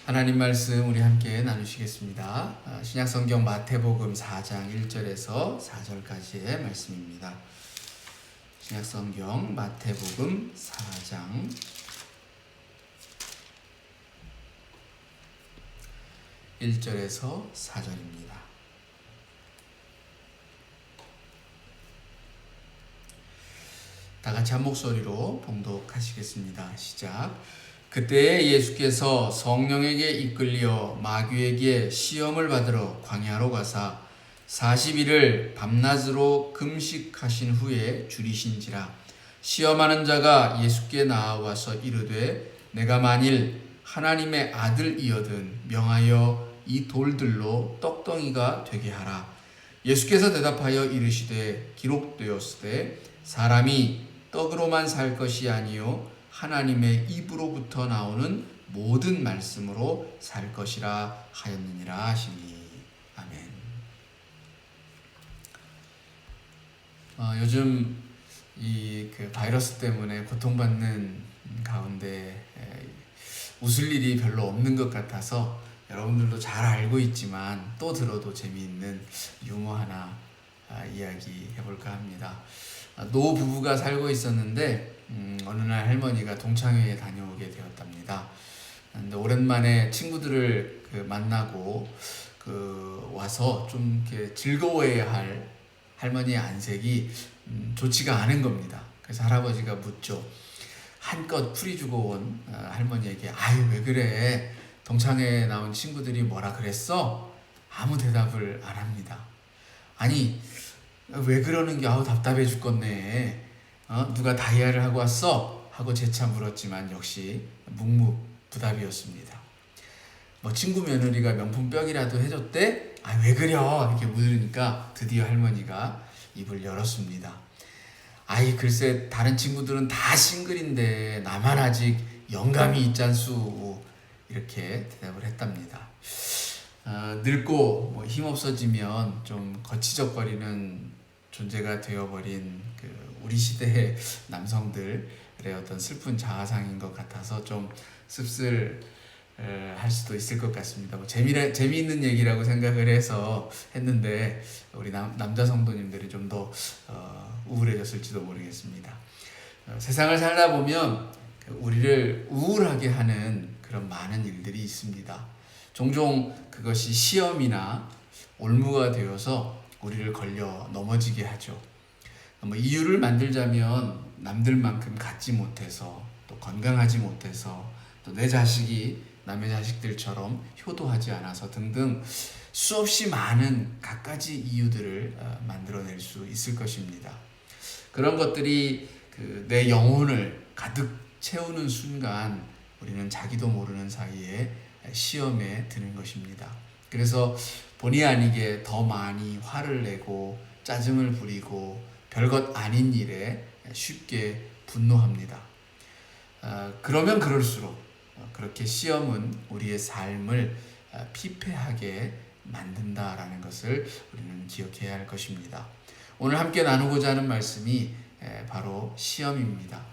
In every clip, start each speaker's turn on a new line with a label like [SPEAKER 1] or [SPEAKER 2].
[SPEAKER 1] 하나님 말씀 우리 함께 나누시겠습니다. 신약성경 마태복음 4장 1절에서 4절까지의 말씀입니다. 신약성경 마태복음 4장 1절에서 4절입니다. 다 같이 한 목소리로 봉독하시겠습니다. 시작. 그때에 예수께서 성령에게 이끌려 마귀에게 시험을 받으러 광야로 가사 40일을 밤낮으로 금식하신 후에 줄이신지라. 시험하는 자가 예수께 나와서 이르되 내가 만일 하나님의 아들이거든 명하여 이 돌들로 떡덩이가 되게 하라. 예수께서 대답하여 이르시되 기록되었으되 사람이 떡으로만 살 것이 아니요 하나님의 입으로부터 나오는 모든 말씀으로 살 것이라 하였느니라 하시니. 아멘. 요즘 이 바이러스 때문에 고통받는 가운데 웃을 일이 별로 없는 것 같아서 여러분들도 잘 알고 있지만 또 들어도 재미있는 유머 하나 이야기 해볼까 합니다. 노 부부가 살고 있었는데 어느 날 할머니가 동창회에 다녀오게 되었답니다. 근데 오랜만에 친구들을 만나고 와서 좀 이렇게 즐거워해야 할 할머니의 안색이 좋지가 않은 겁니다. 그래서 할아버지가 묻죠. 한껏 풀이 주고 온 할머니에게 아유 왜 그래? 동창회에 나온 친구들이 뭐라 그랬어? 아무 대답을 안 합니다. 아니 왜 그러는 게 아우 답답해 죽겠네. 누가 다이아를 하고 왔어? 하고 재차 물었지만 역시 묵묵부답이었습니다. 친구 며느리가 명품 뼈이라도 해줬대? 아 왜 그려? 이렇게 물으니까 드디어 할머니가 입을 열었습니다. 아이 글쎄 다른 친구들은 다 싱글인데 나만 아직 영감이 있잖수. 이렇게 대답을 했답니다. 늙고 힘없어지면 좀 거치적거리는 존재가 되어버린 우리 시대의 남성들의 어떤 슬픈 자아상인 것 같아서 좀 씁쓸할 수도 있을 것 같습니다. 재미있는 얘기라고 생각을 해서 했는데 우리 남자 성도님들이 좀 더 우울해졌을지도 모르겠습니다. 세상을 살다 보면 우리를 우울하게 하는 그런 많은 일들이 있습니다. 종종 그것이 시험이나 올무가 되어서 우리를 걸려 넘어지게 하죠. 이유를 만들자면 남들만큼 갖지 못해서 또 건강하지 못해서 또 내 자식이 남의 자식들처럼 효도하지 않아서 등등 수없이 많은 갖가지 이유들을 만들어낼 수 있을 것입니다. 그런 것들이 내 영혼을 가득 채우는 순간 우리는 자기도 모르는 사이에 시험에 드는 것입니다. 그래서 본의 아니게 더 많이 화를 내고 짜증을 부리고 별것 아닌 일에 쉽게 분노합니다. 그러면 그럴수록 그렇게 시험은 우리의 삶을 피폐하게 만든다라는 것을 우리는 기억해야 할 것입니다. 오늘 함께 나누고자 하는 말씀이 바로 시험입니다.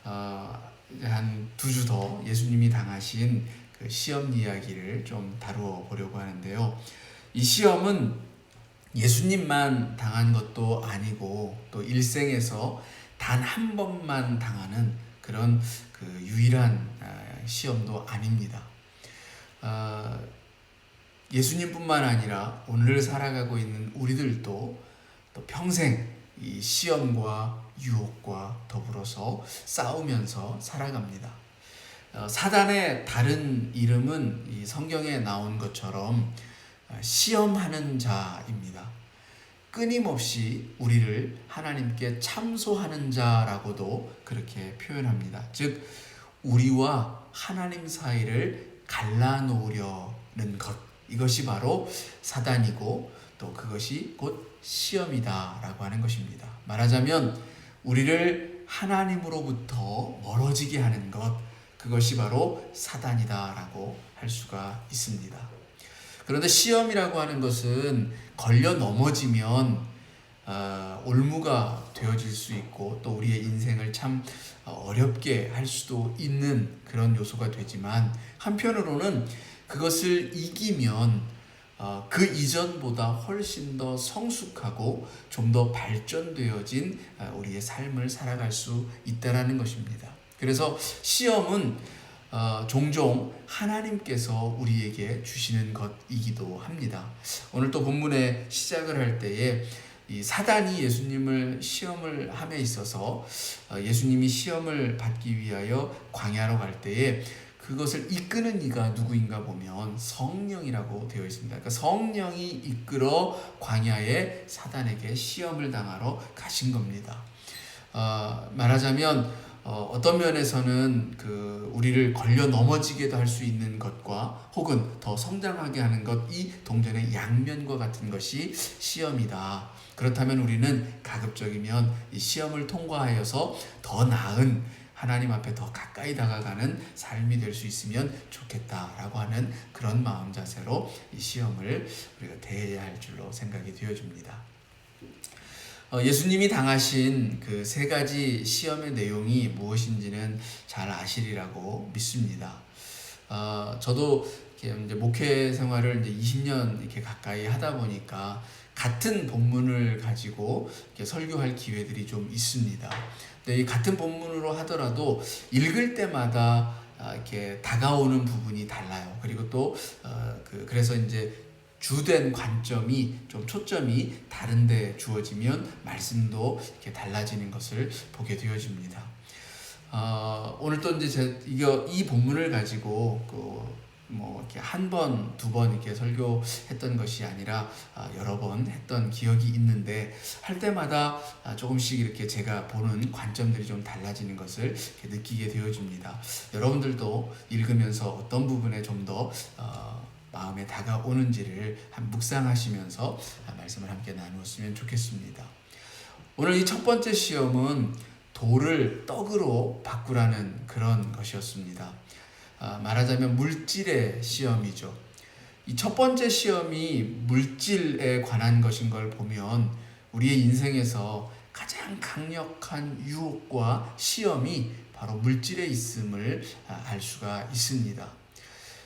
[SPEAKER 1] 한 2주 더 예수님이 당하신 그 시험 이야기를 좀 다루어 보려고 하는데요. 이 시험은 예수님만 당한 것도 아니고 또 일생에서 단 한 번만 당하는 그런 유일한 시험도 아닙니다. 예수님뿐만 아니라 오늘 살아가고 있는 우리들도 또 평생 이 시험과 유혹과 더불어서 싸우면서 살아갑니다. 사단의 다른 이름은 이 성경에 나온 것처럼 시험하는 자입니다. 끊임없이 우리를 하나님께 참소하는 자라고도 그렇게 표현합니다. 즉 우리와 하나님 사이를 갈라놓으려는 것, 이것이 바로 사단이고 또 그것이 곧 시험이다라고 하는 것입니다. 말하자면 우리를 하나님으로부터 멀어지게 하는 것, 그것이 바로 사단이다라고 할 수가 있습니다. 그런데 시험이라고 하는 것은 걸려 넘어지면 올무가 되어질 수 있고 또 우리의 인생을 참 어렵게 할 수도 있는 그런 요소가 되지만, 한편으로는 그것을 이기면 그 이전보다 훨씬 더 성숙하고 좀 더 발전되어진 우리의 삶을 살아갈 수 있다라는 것입니다. 그래서 시험은 종종 하나님께서 우리에게 주시는 것이기도 합니다. 오늘 또 본문의 시작을 할 때에 이 사단이 예수님을 시험을 함에 있어서 예수님이 시험을 받기 위하여 광야로 갈 때에 그것을 이끄는 이가 누구인가 보면 성령이라고 되어 있습니다. 그러니까 성령이 이끌어 광야에 사단에게 시험을 당하러 가신 겁니다. 말하자면 어떤 면에서는 우리를 걸려 넘어지게도 할 수 있는 것과 혹은 더 성장하게 하는 것, 이 동전의 양면과 같은 것이 시험이다. 그렇다면 우리는 가급적이면 이 시험을 통과하여서 더 나은 하나님 앞에 더 가까이 다가가는 삶이 될 수 있으면 좋겠다라고 하는 그런 마음 자세로 이 시험을 우리가 대해야 할 줄로 생각이 되어집니다. 예수님이 당하신 그 세 가지 시험의 내용이 무엇인지는 잘 아시리라고 믿습니다. 저도 이제 목회 생활을 이제 20년 이렇게 가까이 하다 보니까 같은 본문을 가지고 이렇게 설교할 기회들이 좀 있습니다. 근데 이 같은 본문으로 하더라도 읽을 때마다 이렇게 다가오는 부분이 달라요. 그리고 또 그래서 이제 주된 관점이 좀 초점이 다른데 주어지면 말씀도 이렇게 달라지는 것을 보게 되어집니다. 오늘 또 이제 이 본문을 가지고 이렇게 한 번, 두 번 이렇게 설교했던 것이 아니라 여러 번 했던 기억이 있는데, 할 때마다 조금씩 이렇게 제가 보는 관점들이 좀 달라지는 것을 이렇게 느끼게 되어집니다. 여러분들도 읽으면서 어떤 부분에 좀 더 마음에 다가오는지를 묵상하시면서 말씀을 함께 나누었으면 좋겠습니다. 오늘 이 첫 번째 시험은 돌을 떡으로 바꾸라는 그런 것이었습니다. 말하자면 물질의 시험이죠. 이 첫 번째 시험이 물질에 관한 것인 걸 보면 우리의 인생에서 가장 강력한 유혹과 시험이 바로 물질에 있음을 알 수가 있습니다.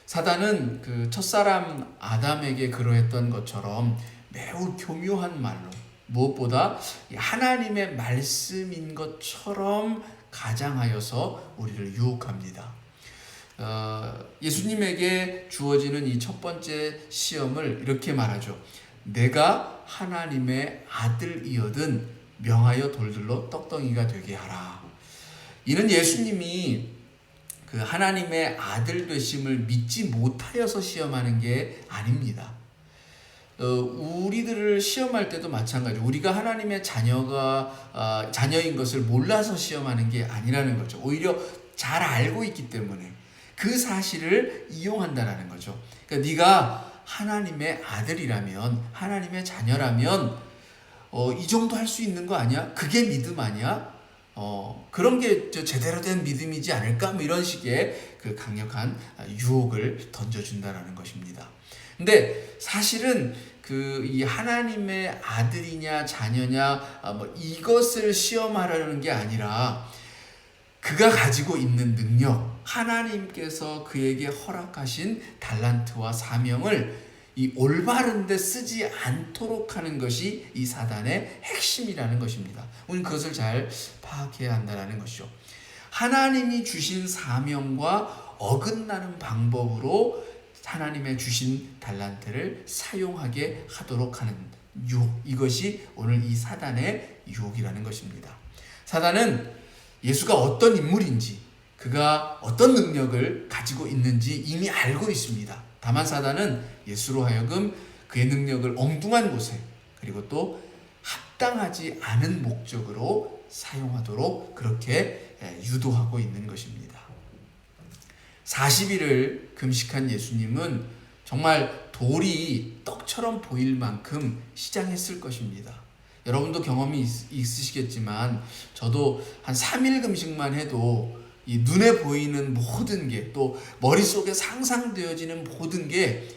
[SPEAKER 1] 사단은 그 첫사람 아담에게 그러했던 것처럼 매우 교묘한 말로, 무엇보다 하나님의 말씀인 것처럼 가장하여서 우리를 유혹합니다. 예수님에게 주어지는 이 첫 번째 시험을 이렇게 말하죠. 내가 하나님의 아들이거든 명하여 돌들로 떡덩이가 되게 하라. 이는 예수님이 그 하나님의 아들 되심을 믿지 못하여서 시험하는 게 아닙니다. 우리들을 시험할 때도 마찬가지로 우리가 하나님의 자녀인 것을 몰라서 시험하는 게 아니라는 거죠. 오히려 잘 알고 있기 때문에 그 사실을 이용한다라는 거죠. 그러니까 네가 하나님의 아들이라면, 하나님의 자녀라면 이 정도 할 수 있는 거 아니야? 그게 믿음 아니야? 그런 게 제대로 된 믿음이지 않을까? 뭐 이런 식의 그 강력한 유혹을 던져준다라는 것입니다. 근데 사실은 이 하나님의 아들이냐 자녀냐 이것을 시험하려는 게 아니라 그가 가지고 있는 능력, 하나님께서 그에게 허락하신 달란트와 사명을 이 올바른 데 쓰지 않도록 하는 것이 이 사단의 핵심이라는 것입니다. 우리는 그것을 잘 파악해야 한다는 것이죠. 하나님이 주신 사명과 어긋나는 방법으로 하나님의 주신 달란트를 사용하게 하도록 하는 유혹, 이것이 오늘 이 사단의 유혹이라는 것입니다. 사단은 예수가 어떤 인물인지, 그가 어떤 능력을 가지고 있는지 이미 알고 있습니다. 다만 사단은 예수로 하여금 그의 능력을 엉뚱한 곳에, 그리고 또 합당하지 않은 목적으로 사용하도록 그렇게 유도하고 있는 것입니다. 40일을 금식한 예수님은 정말 돌이 떡처럼 보일 만큼 시장했을 것입니다. 여러분도 경험이 있으시겠지만 저도 한 3일 금식만 해도 이 눈에 보이는 모든 게, 또 머릿속에 상상되어지는 모든 게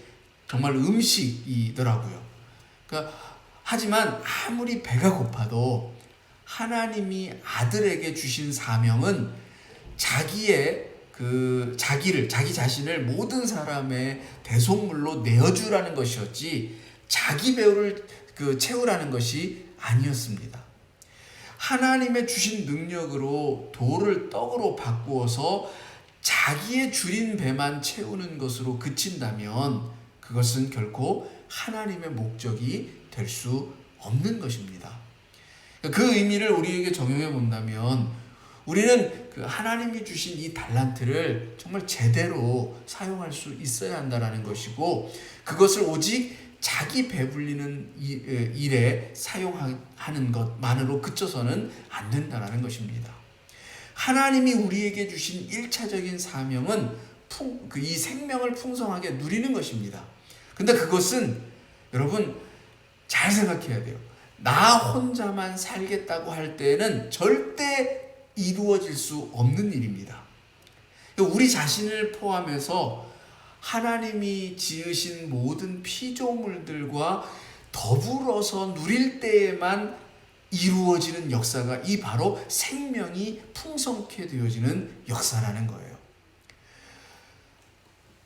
[SPEAKER 1] 정말 음식이더라고요. 그러니까 하지만 아무리 배가 고파도 하나님이 아들에게 주신 사명은 자기 자신을 모든 사람의 대속물로 내어주라는 것이었지, 자기 배를 채우라는 것이 아니었습니다. 하나님의 주신 능력으로 돌을 떡으로 바꾸어서 자기의 줄인 배만 채우는 것으로 그친다면 그것은 결코 하나님의 목적이 될 수 없는 것입니다. 그 의미를 우리에게 적용해 본다면 우리는 그 하나님이 주신 이 달란트를 정말 제대로 사용할 수 있어야 한다는 것이고, 그것을 오직 자기 배불리는 일에 사용하는 것만으로 그쳐서는 안 된다는 것입니다. 하나님이 우리에게 주신 1차적인 사명은 이 생명을 풍성하게 누리는 것입니다. 근데 그것은 여러분 잘 생각해야 돼요. 나 혼자만 살겠다고 할 때에는 절대 이루어질 수 없는 일입니다. 우리 자신을 포함해서 하나님이 지으신 모든 피조물들과 더불어서 누릴 때에만 이루어지는 역사가 이 바로 생명이 풍성케 되어지는 역사라는 거예요.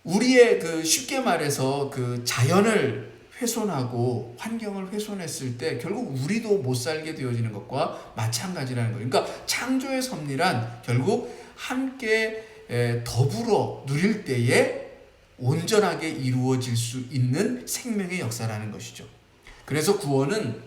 [SPEAKER 1] 우리의 쉽게 말해서 자연을 훼손하고 환경을 훼손했을 때 결국 우리도 못 살게 되어지는 것과 마찬가지라는 거예요. 그러니까 창조의 섭리란 결국 함께 더불어 누릴 때에 온전하게 이루어질 수 있는 생명의 역사라는 것이죠. 그래서 구원은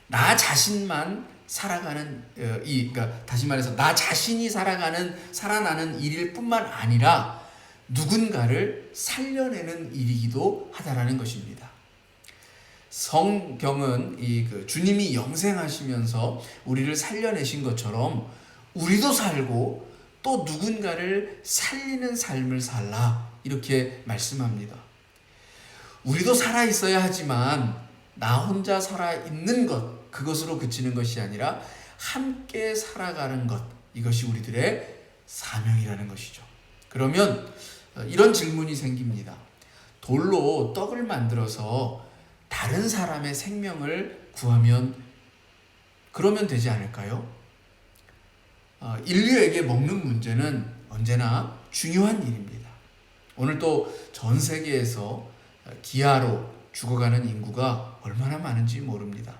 [SPEAKER 1] 나 자신만 살아가는 그러니까 다시 말해서 나 자신이 살아나는 일일 뿐만 아니라 누군가를 살려내는 일이기도 하다라는 것입니다. 성경은 주님이 영생하시면서 우리를 살려내신 것처럼 우리도 살고 또 누군가를 살리는 삶을 살라, 이렇게 말씀합니다. 우리도 살아 있어야 하지만 나 혼자 살아 있는 것, 그것으로 그치는 것이 아니라 함께 살아가는 것, 이것이 우리들의 사명이라는 것이죠. 그러면 이런 질문이 생깁니다. 돌로 떡을 만들어서 다른 사람의 생명을 구하면 그러면 되지 않을까요? 인류에게 먹는 문제는 언제나 중요한 일입니다. 오늘 또 전 세계에서 기아로 죽어가는 인구가 얼마나 많은지 모릅니다.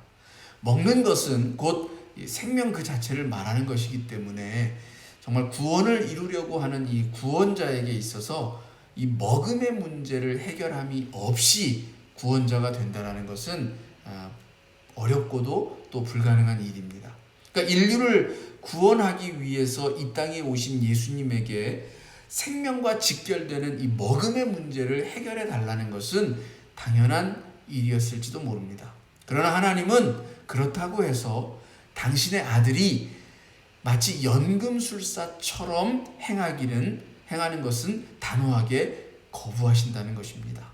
[SPEAKER 1] 먹는 것은 곧 생명 그 자체를 말하는 것이기 때문에 정말 구원을 이루려고 하는 이 구원자에게 있어서 이 먹음의 문제를 해결함이 없이 구원자가 된다는 것은 어렵고도 또 불가능한 일입니다. 그러니까 인류를 구원하기 위해서 이 땅에 오신 예수님에게 생명과 직결되는 이 먹음의 문제를 해결해 달라는 것은 당연한 일이었을지도 모릅니다. 그러나 하나님은 그렇다고 해서 당신의 아들이 마치 연금술사처럼 행하는 것은 단호하게 거부하신다는 것입니다.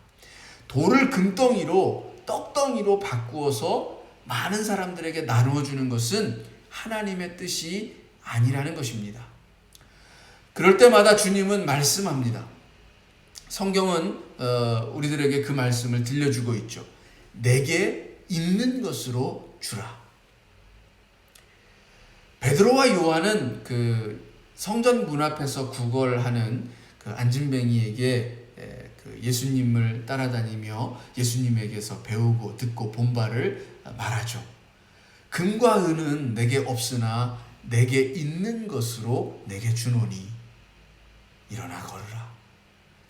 [SPEAKER 1] 돌을 금덩이로 떡덩이로 바꾸어서 많은 사람들에게 나누어주는 것은 하나님의 뜻이 아니라는 것입니다. 그럴 때마다 주님은 말씀합니다. 성경은 우리들에게 그 말씀을 들려주고 있죠. 내게 있는 것으로 주라. 베드로와 요한은 성전 문 앞에서 구걸하는 안진뱅이에게 예수님을 따라다니며 예수님에게서 배우고 듣고 본 바를 말하죠. 금과 은은 내게 없으나 내게 있는 것으로 내게 주노니 일어나 걸으라.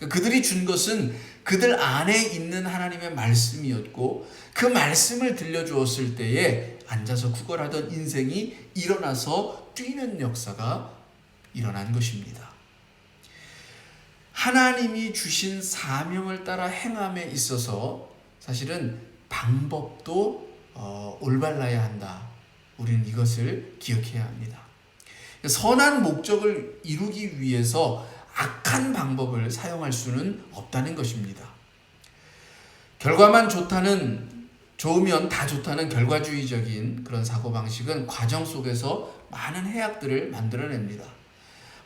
[SPEAKER 1] 그들이 준 것은 그들 안에 있는 하나님의 말씀이었고, 그 말씀을 들려주었을 때에 앉아서 구걸하던 인생이 일어나서 뛰는 역사가 일어난 것입니다. 하나님이 주신 사명을 따라 행함에 있어서 사실은 방법도 올바라야 한다. 우리는 이것을 기억해야 합니다. 선한 목적을 이루기 위해서 악한 방법을 사용할 수는 없다는 것입니다. 결과만 좋으면 다 좋다는 결과주의적인 그런 사고방식은 과정 속에서 많은 해악들을 만들어냅니다.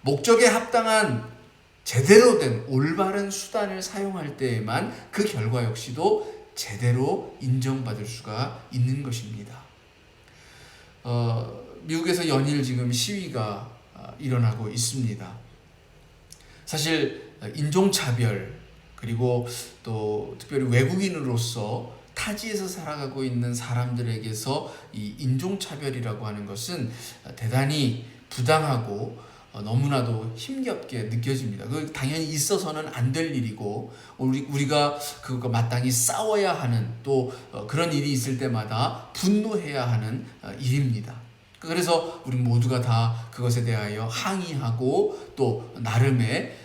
[SPEAKER 1] 목적에 합당한 제대로 된 올바른 수단을 사용할 때에만 그 결과 역시도 제대로 인정받을 수가 있는 것입니다. 미국에서 연일 지금 시위가 일어나고 있습니다. 사실 인종차별, 그리고 또 특별히 외국인으로서 타지에서 살아가고 있는 사람들에게서 이 인종차별이라고 하는 것은 대단히 부당하고 너무나도 힘겹게 느껴집니다. 그 당연히 있어서는 안 될 일이고 우리가 그거 마땅히 싸워야 하는, 또 그런 일이 있을 때마다 분노해야 하는 일입니다. 그래서 우리 모두가 다 그것에 대하여 항의하고 또 나름의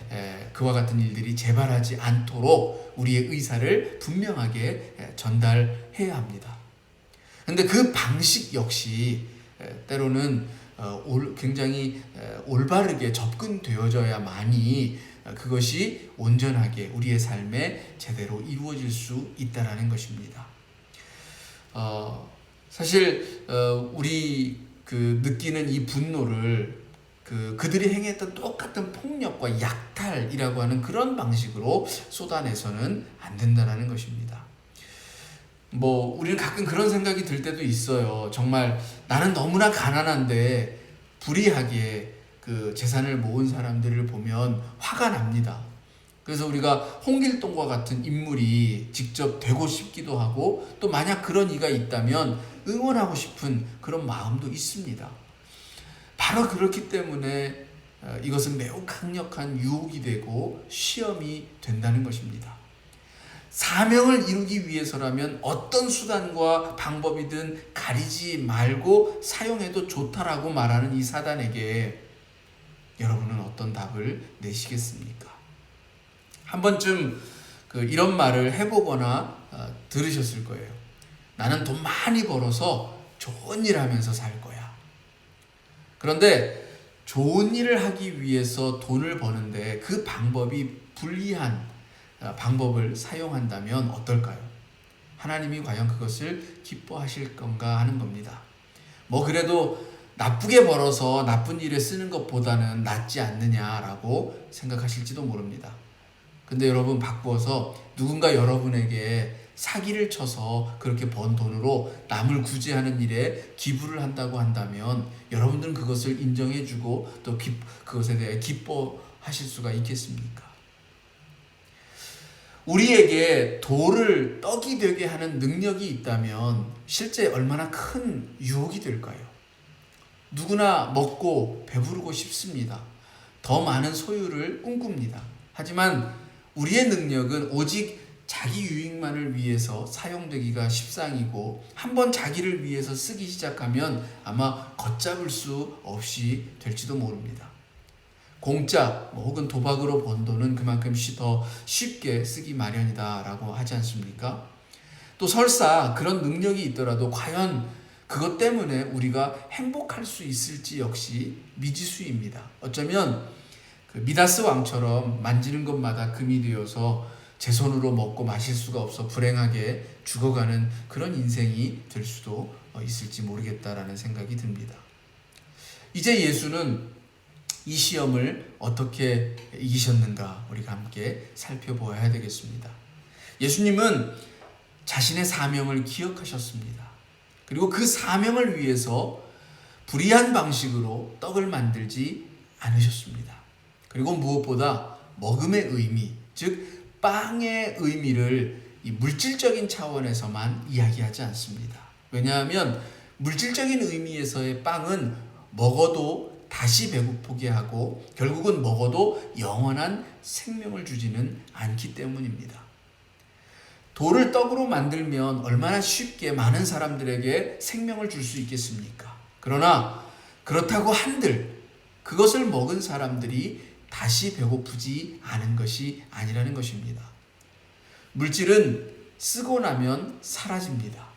[SPEAKER 1] 그와 같은 일들이 재발하지 않도록 우리의 의사를 분명하게 전달해야 합니다. 그런데 그 방식 역시 때로는 굉장히 올바르게 접근되어져야만이 그것이 온전하게 우리의 삶에 제대로 이루어질 수 있다라는 것입니다. 사실 우리 느끼는 이 분노를 그들이 행했던 똑같은 폭력과 약탈이라고 하는 그런 방식으로 쏟아내서는 안 된다는 것입니다. 우리는 가끔 그런 생각이 들 때도 있어요. 정말 나는 너무나 가난한데 불의하게 그 재산을 모은 사람들을 보면 화가 납니다. 그래서 우리가 홍길동과 같은 인물이 직접 되고 싶기도 하고, 또 만약 그런 이가 있다면 응원하고 싶은 그런 마음도 있습니다. 바로 그렇기 때문에 이것은 매우 강력한 유혹이 되고 시험이 된다는 것입니다. 사명을 이루기 위해서라면 어떤 수단과 방법이든 가리지 말고 사용해도 좋다라고 말하는 이 사단에게 여러분은 어떤 답을 내시겠습니까? 한 번쯤 이런 말을 해보거나 들으셨을 거예요. 나는 돈 많이 벌어서 좋은 일 하면서 살 거야. 그런데 좋은 일을 하기 위해서 돈을 버는데 그 방법이 불리한 방법을 사용한다면 어떨까요? 하나님이 과연 그것을 기뻐하실 건가 하는 겁니다. 그래도 나쁘게 벌어서 나쁜 일에 쓰는 것보다는 낫지 않느냐라고 생각하실지도 모릅니다. 근데 여러분, 바꾸어서 누군가 여러분에게 사기를 쳐서 그렇게 번 돈으로 남을 구제하는 일에 기부를 한다고 한다면 여러분들은 그것을 인정해주고 또 그것에 대해 기뻐하실 수가 있겠습니까? 우리에게 돌을 떡이 되게 하는 능력이 있다면 실제 얼마나 큰 유혹이 될까요? 누구나 먹고 배부르고 싶습니다. 더 많은 소유를 꿈꿉니다. 하지만 우리의 능력은 오직 자기 유익만을 위해서 사용되기가 십상이고, 한번 자기를 위해서 쓰기 시작하면 아마 걷잡을 수 없이 될지도 모릅니다. 공짜 혹은 도박으로 번 돈은 그만큼 더 쉽게 쓰기 마련이다라고 하지 않습니까? 또 설사 그런 능력이 있더라도 과연 그것 때문에 우리가 행복할 수 있을지 역시 미지수입니다. 어쩌면 미다스 왕처럼 만지는 것마다 금이 되어서 제 손으로 먹고 마실 수가 없어 불행하게 죽어가는 그런 인생이 될 수도 있을지 모르겠다라는 생각이 듭니다. 이제 예수는 이 시험을 어떻게 이기셨는가 우리가 함께 살펴보아야 되겠습니다. 예수님은 자신의 사명을 기억하셨습니다. 그리고 그 사명을 위해서 불의한 방식으로 떡을 만들지 않으셨습니다. 그리고 무엇보다 먹음의 의미, 즉 빵의 의미를 이 물질적인 차원에서만 이야기하지 않습니다. 왜냐하면 물질적인 의미에서의 빵은 먹어도 다시 배고프게 하고 결국은 먹어도 영원한 생명을 주지는 않기 때문입니다. 돌을 떡으로 만들면 얼마나 쉽게 많은 사람들에게 생명을 줄 수 있겠습니까? 그러나 그렇다고 한들 그것을 먹은 사람들이 다시 배고프지 않은 것이 아니라는 것입니다. 물질은 쓰고 나면 사라집니다.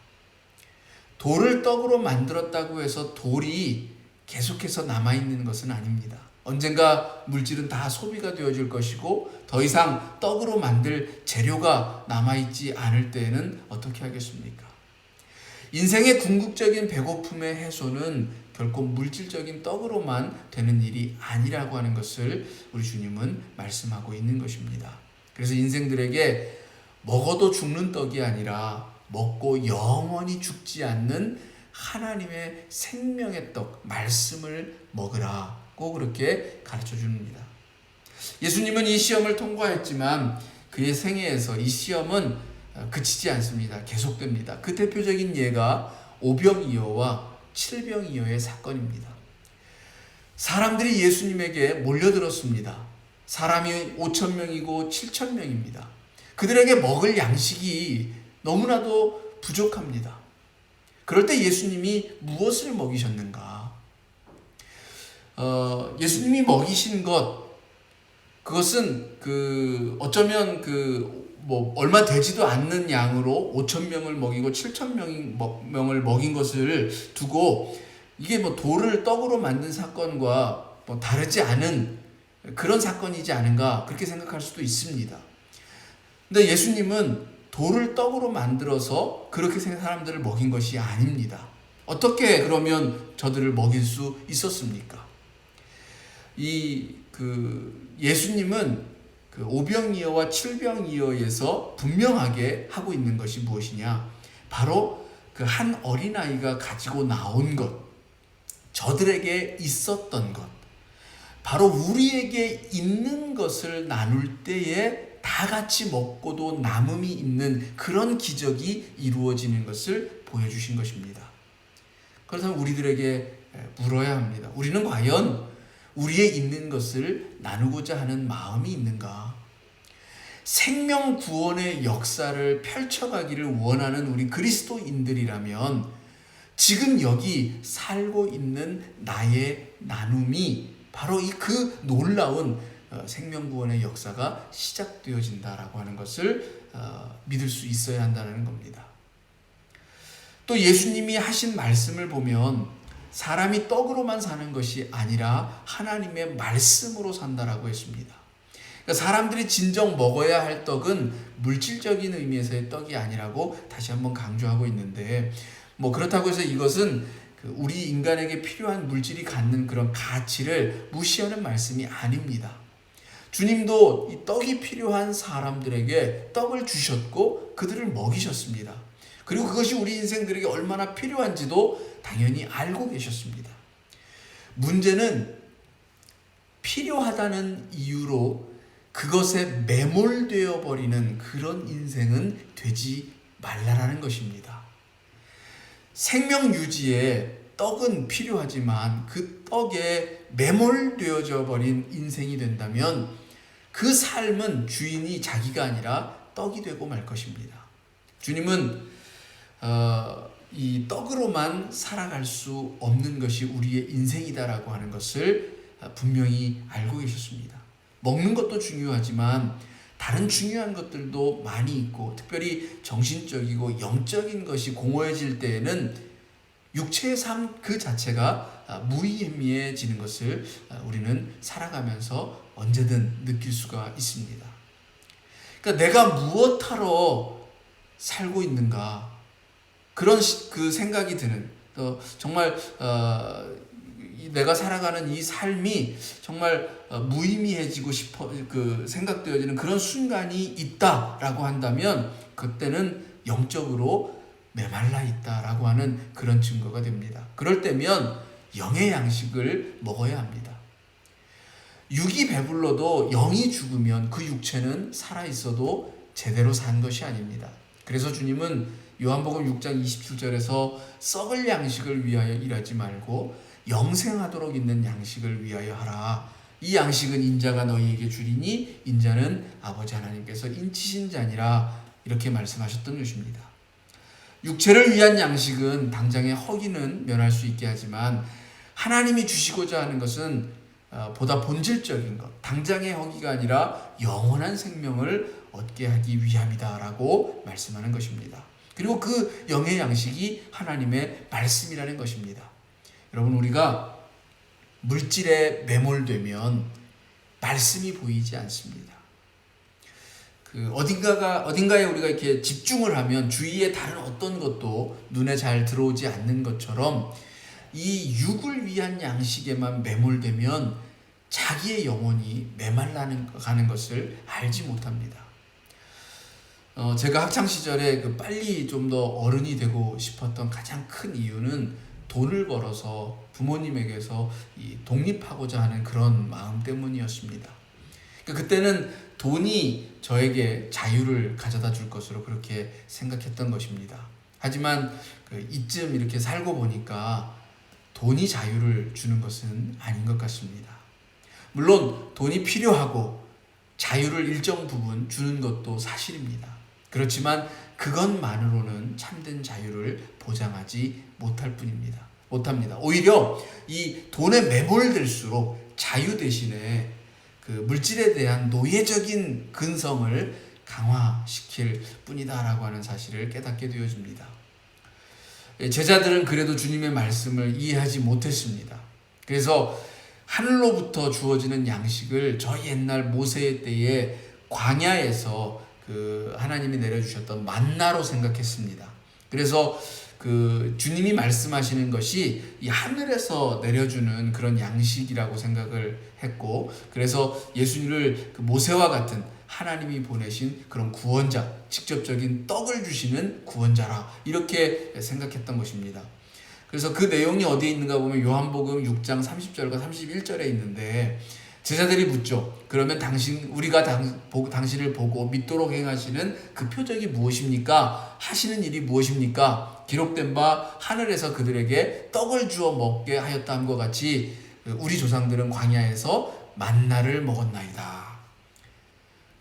[SPEAKER 1] 돌을 떡으로 만들었다고 해서 돌이 계속해서 남아있는 것은 아닙니다. 언젠가 물질은 다 소비가 되어질 것이고 더 이상 떡으로 만들 재료가 남아있지 않을 때에는 어떻게 하겠습니까? 인생의 궁극적인 배고픔의 해소는 결코 물질적인 떡으로만 되는 일이 아니라고 하는 것을 우리 주님은 말씀하고 있는 것입니다. 그래서 인생들에게 먹어도 죽는 떡이 아니라 먹고 영원히 죽지 않는 하나님의 생명의 떡, 말씀을 먹으라고 그렇게 가르쳐 줍니다. 예수님은 이 시험을 통과했지만 그의 생애에서 이 시험은 그치지 않습니다. 계속됩니다. 그 대표적인 예가 오병이어와 칠병이어의 사건입니다. 사람들이 예수님에게 몰려들었습니다. 사람이 5,000명이고 7,000명입니다. 그들에게 먹을 양식이 너무나도 부족합니다. 그럴 때 예수님이 무엇을 먹이셨는가? 예수님이 먹이신 그것은 어쩌면 얼마 되지도 않는 양으로 5,000명을 먹이고 7,000명을 먹인 것을 두고 이게 돌을 떡으로 만든 사건과 다르지 않은 그런 사건이지 않은가 그렇게 생각할 수도 있습니다. 근데 예수님은 돌을 떡으로 만들어서 그렇게 사람들을 먹인 것이 아닙니다. 어떻게 그러면 저들을 먹일 수 있었습니까? 예수님은 오병이어와 칠병이어에서 분명하게 하고 있는 것이 무엇이냐? 바로 그 한 어린아이가 가지고 나온 것, 저들에게 있었던 것, 바로 우리에게 있는 것을 나눌 때에 다 같이 먹고도 남음이 있는 그런 기적이 이루어지는 것을 보여주신 것입니다. 그렇다면 우리들에게 물어야 합니다. 우리는 과연 우리의 있는 것을 나누고자 하는 마음이 있는가? 생명 구원의 역사를 펼쳐가기를 원하는 우리 그리스도인들이라면 지금 여기 살고 있는 나의 나눔이 바로 그 놀라운 생명 구원의 역사가 시작되어진다라고 하는 것을 믿을 수 있어야 한다는 겁니다. 또 예수님이 하신 말씀을 보면 사람이 떡으로만 사는 것이 아니라 하나님의 말씀으로 산다라고 했습니다. 그러니까 사람들이 진정 먹어야 할 떡은 물질적인 의미에서의 떡이 아니라고 다시 한번 강조하고 있는데 그렇다고 해서 이것은 우리 인간에게 필요한 물질이 갖는 그런 가치를 무시하는 말씀이 아닙니다. 주님도 이 떡이 필요한 사람들에게 떡을 주셨고 그들을 먹이셨습니다. 그리고 그것이 우리 인생들에게 얼마나 필요한지도 당연히 알고 계셨습니다. 문제는 필요하다는 이유로 그것에 매몰되어 버리는 그런 인생은 되지 말라라는 것입니다. 생명 유지에 떡은 필요하지만 그 떡에 매몰되어져 버린 인생이 된다면 그 삶은 주인이 자기가 아니라 떡이 되고 말 것입니다. 주님은 이 떡으로만 살아갈 수 없는 것이 우리의 인생이다라고 하는 것을 분명히 알고 계셨습니다. 먹는 것도 중요하지만 다른 중요한 것들도 많이 있고 특별히 정신적이고 영적인 것이 공허해질 때에는 육체의 삶 그 자체가 무의미해지는 것을 우리는 살아가면서 언제든 느낄 수가 있습니다. 그러니까 내가 무엇하러 살고 있는가 그런 생각이 드는 정말 내가 살아가는 이 삶이 정말 무의미해지고 생각되어지는 그런 순간이 있다라고 한다면 그때는 영적으로 메말라 있다라고 하는 그런 증거가 됩니다. 그럴 때면 영의 양식을 먹어야 합니다. 육이 배불러도 영이 죽으면 그 육체는 살아있어도 제대로 산 것이 아닙니다. 그래서 주님은 요한복음 6장 27절에서 썩을 양식을 위하여 일하지 말고 영생하도록 있는 양식을 위하여 하라. 이 양식은 인자가 너희에게 주리니 인자는 아버지 하나님께서 인치신 자니라 이렇게 말씀하셨던 것입니다. 육체를 위한 양식은 당장의 허기는 면할 수 있게 하지만 하나님이 주시고자 하는 것은 보다 본질적인 것, 당장의 허기가 아니라 영원한 생명을 얻게 하기 위함이다라고 말씀하는 것입니다. 그리고 그 영의 양식이 하나님의 말씀이라는 것입니다. 여러분, 우리가 물질에 매몰되면 말씀이 보이지 않습니다. 어딘가에 우리가 이렇게 집중을 하면 주위에 다른 어떤 것도 눈에 잘 들어오지 않는 것처럼 이 육을 위한 양식에만 매몰되면 자기의 영혼이 메말라가는 것을 알지 못합니다. 제가 학창 시절에 빨리 좀 더 어른이 되고 싶었던 가장 큰 이유는 돈을 벌어서 부모님에게서 독립하고자 하는 그런 마음 때문이었습니다. 그때는 돈이 저에게 자유를 가져다 줄 것으로 그렇게 생각했던 것입니다. 하지만 이쯤 이렇게 살고 보니까 돈이 자유를 주는 것은 아닌 것 같습니다. 물론 돈이 필요하고 자유를 일정 부분 주는 것도 사실입니다. 그렇지만 그것만으로는 참된 자유를 보장하지 못합니다. 오히려 이 돈에 매몰될수록 자유 대신에 물질에 대한 노예적인 근성을 강화시킬 뿐이다라고 하는 사실을 깨닫게 되어집니다. 제자들은 그래도 주님의 말씀을 이해하지 못했습니다. 그래서 하늘로부터 주어지는 양식을 저희 옛날 모세의 때에 광야에서 하나님이 내려주셨던 만나로 생각했습니다. 그래서 주님이 말씀하시는 것이 이 하늘에서 내려주는 그런 양식이라고 생각을 했고, 그래서 예수님을 모세와 같은 하나님이 보내신 그런 구원자, 직접적인 떡을 주시는 구원자라 이렇게 생각했던 것입니다. 그래서 그 내용이 어디에 있는가 보면 요한복음 6장 30절과 31절에 있는데, 제자들이 묻죠. 그러면 우리가 당신을 보고 믿도록 행하시는 그 표적이 무엇입니까? 하시는 일이 무엇입니까? 기록된 바 하늘에서 그들에게 떡을 주어 먹게 하였다 함과 같이 우리 조상들은 광야에서 만나를 먹었나이다.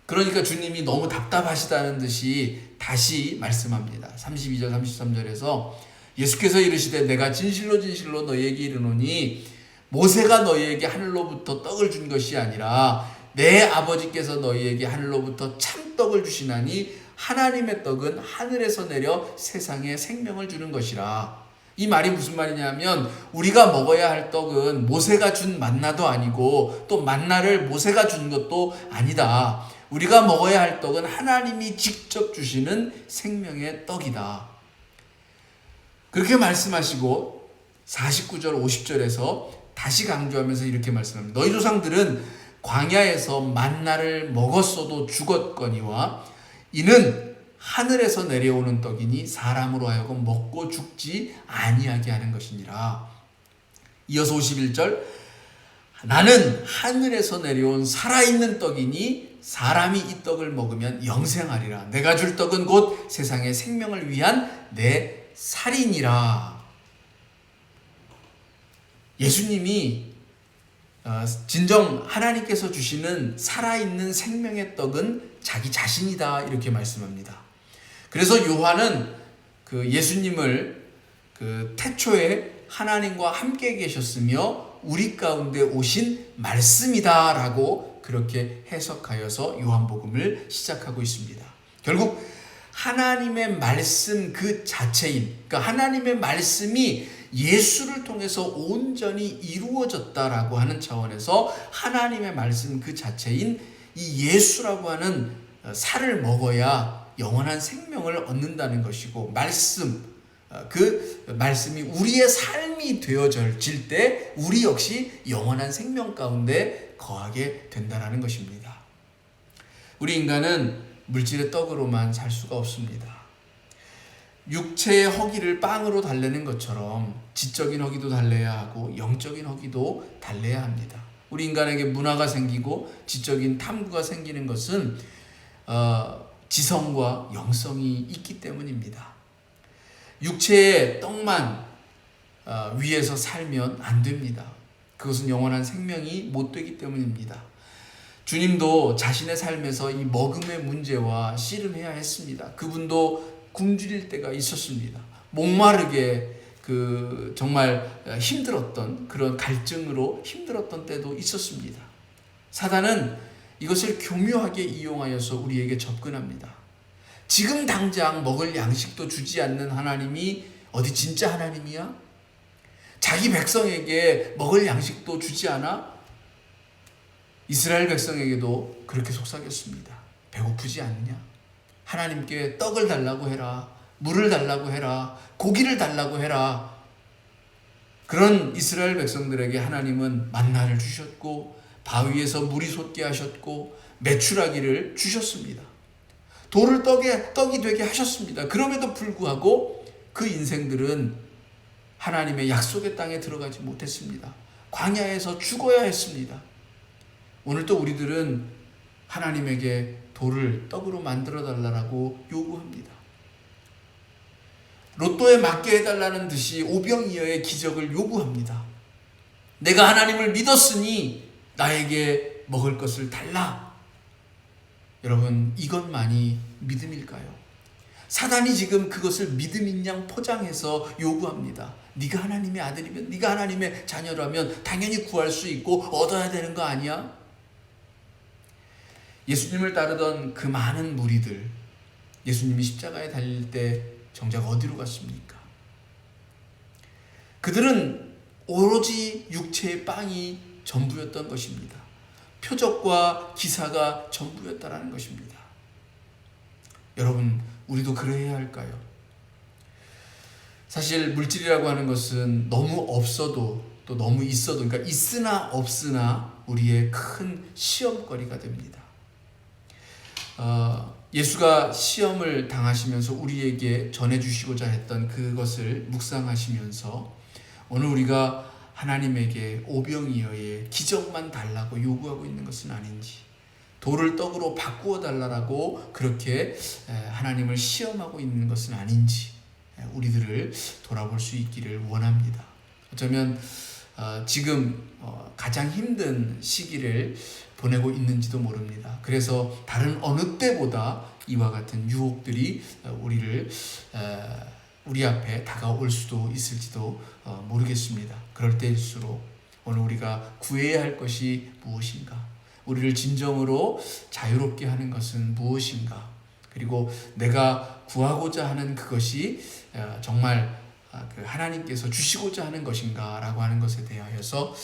[SPEAKER 1] 그러니까 주님이 너무 답답하시다는 듯이 다시 말씀합니다. 32절 33절에서 예수께서 이르시되 내가 진실로 진실로 너희에게 이르노니 모세가 너희에게 하늘로부터 떡을 준 것이 아니라 내 아버지께서 너희에게 하늘로부터 참떡을 주시나니 하나님의 떡은 하늘에서 내려 세상에 생명을 주는 것이라. 이 말이 무슨 말이냐면 우리가 먹어야 할 떡은 모세가 준 만나도 아니고 또 만나를 모세가 준 것도 아니다. 우리가 먹어야 할 떡은 하나님이 직접 주시는 생명의 떡이다. 그렇게 말씀하시고 49절 50절에서 다시 강조하면서 이렇게 말씀합니다. 너희 조상들은 광야에서 만나를 먹었어도 죽었거니와 이는 하늘에서 내려오는 떡이니 사람으로 하여금 먹고 죽지 아니하게 하는 것이니라. 이어서 51절 나는 하늘에서 내려온 살아있는 떡이니 사람이 이 떡을 먹으면 영생하리라. 내가 줄 떡은 곧 세상의 생명을 위한 내 살이니라. 예수님이 진정 하나님께서 주시는 살아있는 생명의 떡은 자기 자신이다 이렇게 말씀합니다. 그래서 요한은 예수님을 태초에 하나님과 함께 계셨으며 우리 가운데 오신 말씀이다 라고 그렇게 해석하여서 요한복음을 시작하고 있습니다. 결국 하나님의 말씀 그 자체인, 그러니까 하나님의 말씀이 예수를 통해서 온전히 이루어졌다라고 하는 차원에서 하나님의 말씀 그 자체인 이 예수라고 하는 살을 먹어야 영원한 생명을 얻는다는 것이고, 그 말씀이 우리의 삶이 되어질 때 우리 역시 영원한 생명 가운데 거하게 된다는 것입니다. 우리 인간은 물질의 떡으로만 살 수가 없습니다. 육체의 허기를 빵으로 달래는 것처럼 지적인 허기도 달래야 하고 영적인 허기도 달래야 합니다. 우리 인간에게 문화가 생기고 지적인 탐구가 생기는 것은 지성과 영성이 있기 때문입니다. 육체의 떡만 위해서 살면 안 됩니다. 그것은 영원한 생명이 못 되기 때문입니다. 주님도 자신의 삶에서 이 먹음의 문제와 씨름해야 했습니다. 그분도 굶주릴 때가 있었습니다. 목마르게 정말 힘들었던 그런 갈증으로 힘들었던 때도 있었습니다. 사단은 이것을 교묘하게 이용하여서 우리에게 접근합니다. 지금 당장 먹을 양식도 주지 않는 하나님이 어디 진짜 하나님이야? 자기 백성에게 먹을 양식도 주지 않아? 이스라엘 백성에게도 그렇게 속삭였습니다. 배고프지 않느냐? 하나님께 떡을 달라고 해라. 물을 달라고 해라. 고기를 달라고 해라. 그런 이스라엘 백성들에게 하나님은 만나를 주셨고 바위에서 물이 솟게 하셨고 메추라기를 주셨습니다. 돌을 떡이 되게 하셨습니다. 그럼에도 불구하고 그 인생들은 하나님의 약속의 땅에 들어가지 못했습니다. 광야에서 죽어야 했습니다. 오늘도 우리들은 하나님에게 돌을 떡으로 만들어 달라고 요구합니다. 로또에 맞게 해달라는 듯이 오병이어의 기적을 요구합니다. 내가 하나님을 믿었으니 나에게 먹을 것을 달라. 여러분, 이것만이 믿음일까요? 사단이 지금 그것을 믿음인 양 포장해서 요구합니다. 네가 하나님의 아들이면, 네가 하나님의 자녀라면 당연히 구할 수 있고 얻어야 되는 거 아니야? 예수님을 따르던 그 많은 무리들, 예수님이 십자가에 달릴 때 정작 어디로 갔습니까? 그들은 오로지 육체의 빵이 전부였던 것입니다. 표적과 기사가 전부였다라는 것입니다. 여러분, 우리도 그래야 할까요? 사실 물질이라고 하는 것은 너무 없어도 또 너무 있어도, 그러니까 있으나 없으나 우리의 큰 시험거리가 됩니다. 예수가 시험을 당하시면서 우리에게 전해주시고자 했던 그것을 묵상하시면서 오늘 우리가 하나님에게 오병이어의 기적만 달라고 요구하고 있는 것은 아닌지, 돌을 떡으로 바꾸어 달라고 그렇게 하나님을 시험하고 있는 것은 아닌지 우리들을 돌아볼 수 있기를 원합니다. 어쩌면 지금 가장 힘든 시기를 보내고 있는지도 모릅니다. 그래서 다른 어느 때보다 이와 같은 유혹들이 우리 앞에 다가올 수도 있을지도 모르겠습니다. 그럴 때일수록 오늘 우리가 구해야 할 것이 무엇인가? 우리를 진정으로 자유롭게 하는 것은 무엇인가? 그리고 내가 구하고자 하는 그것이 정말 하나님께서 주시고자 하는 것인가? 라고 하는 것에 대하여서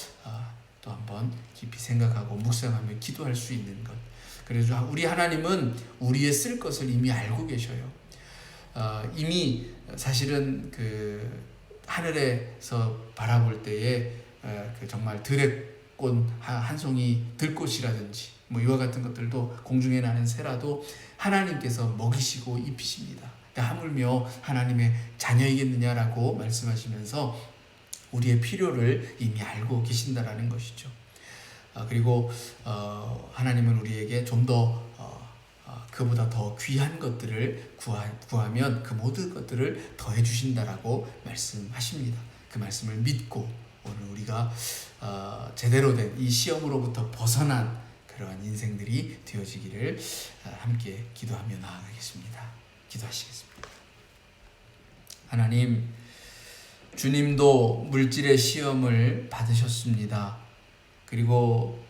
[SPEAKER 1] 또 한번 깊이 생각하고 묵상하며 기도할 수 있는 것. 그래서 우리 하나님은 우리의 쓸 것을 이미 알고 계셔요. 이미 사실은 그 하늘에서 바라볼 때에 정말 들꽃 한 송이 들꽃이라든지 뭐 이와 같은 것들도 공중에 나는 새라도 하나님께서 먹이시고 입히십니다. 하물며 하나님의 자녀이겠느냐라고 말씀하시면서 우리의 필요를 이미 알고 계신다라는 것이죠. 그리고 하나님은 우리에게 좀 더 그보다 더 귀한 것들을 구하면 그 모든 것들을 더해 주신다라고 말씀하십니다. 그 말씀을 믿고 오늘 우리가 제대로 된 이 시험으로부터 벗어난 그러한 인생들이 되어지기를 함께 기도하며 나아가겠습니다. 기도하시겠습니다. 하나님, 주님도 물질의 시험을 받으셨습니다. 그리고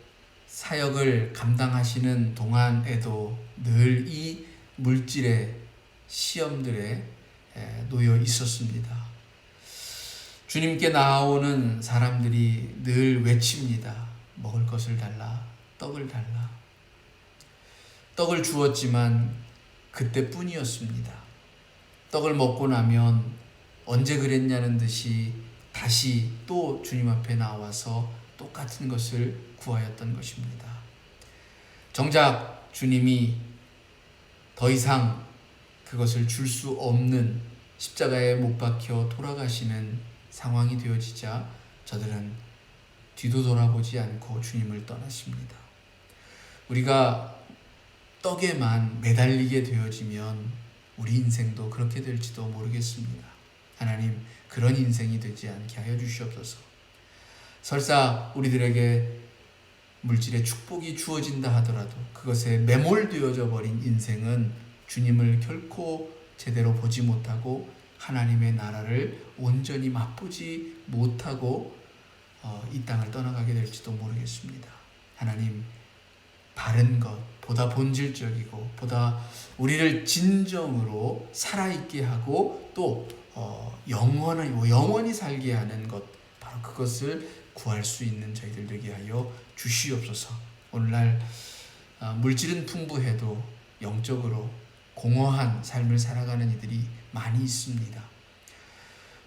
[SPEAKER 1] 사역을 감당하시는 동안에도 늘 이 물질의 시험들에 놓여 있었습니다. 주님께 나아오는 사람들이 늘 외칩니다. 먹을 것을 달라, 떡을 달라. 떡을 주었지만 그때뿐이었습니다. 떡을 먹고 나면 언제 그랬냐는 듯이 다시 또 주님 앞에 나와서 똑같은 것을 구하였던 것입니다. 정작 주님이 더 이상 그것을 줄 수 없는 십자가에 못 박혀 돌아가시는 상황이 되어지자 저들은 뒤도 돌아보지 않고 주님을 떠나십니다. 우리가 떡에만 매달리게 되어지면 우리 인생도 그렇게 될지도 모르겠습니다. 하나님, 그런 인생이 되지 않게 하여 주시옵소서. 설사 우리들에게 물질의 축복이 주어진다 하더라도 그것에 매몰되어져 버린 인생은 주님을 결코 제대로 보지 못하고 하나님의 나라를 온전히 맛보지 못하고 이 땅을 떠나가게 될지도 모르겠습니다. 하나님, 바른 것, 보다 본질적이고 보다 우리를 진정으로 살아있게 하고 또 영원히 살게 하는 것, 바로 그것을 구할 수 있는 저희들 되게 하여 주시옵소서. 오늘날 물질은 풍부해도 영적으로 공허한 삶을 살아가는 이들이 많이 있습니다.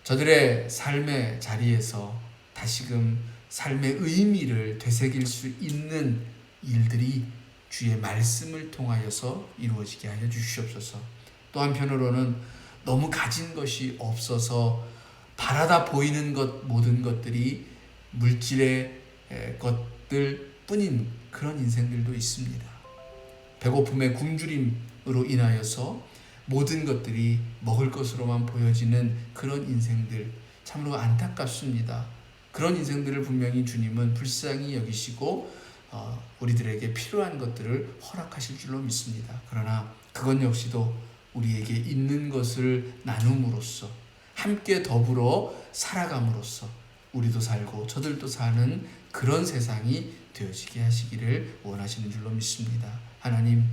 [SPEAKER 1] 저들의 삶의 자리에서 다시금 삶의 의미를 되새길 수 있는 일들이 주의 말씀을 통하여서 이루어지게 하여 주시옵소서. 또 한편으로는 너무 가진 것이 없어서 바라다 보이는 것 모든 것들이 물질의 것들 뿐인 그런 인생들도 있습니다. 배고픔의 굶주림으로 인하여서 모든 것들이 먹을 것으로만 보여지는 그런 인생들, 참으로 안타깝습니다. 그런 인생들을 분명히 주님은 불쌍히 여기시고 우리들에게 필요한 것들을 허락하실 줄로 믿습니다. 그러나 그것 역시도 우리에게 있는 것을 나눔으로써, 함께 더불어 살아감으로써 우리도 살고 저들도 사는 그런 세상이 되어지게 하시기를 원하시는 줄로 믿습니다. 하나님,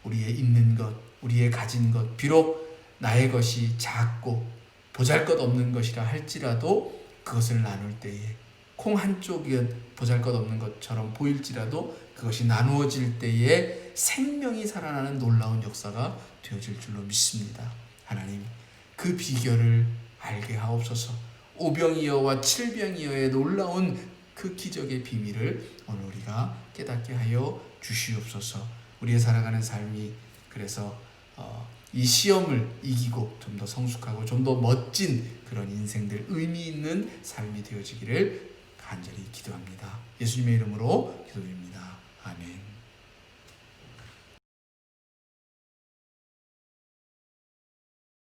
[SPEAKER 1] 우리의 있는 것, 우리의 가진 것, 비록 나의 것이 작고 보잘것없는 것이라 할지라도 그것을 나눌 때에 콩 한 쪽은 보잘것없는 것처럼 보일지라도 그것이 나누어질 때에 생명이 살아나는 놀라운 역사가 되어질 줄로 믿습니다. 하나님, 그 비결을 알게 하옵소서. 오병이어와 칠병이어의 놀라운 그 기적의 비밀을 오늘 우리가 깨닫게 하여 주시옵소서. 우리의 살아가는 삶이 그래서 이 시험을 이기고 좀 더 성숙하고 좀 더 멋진 그런 인생들, 의미 있는 삶이 되어지기를 간절히 기도합니다. 예수님의 이름으로 기도드립니다.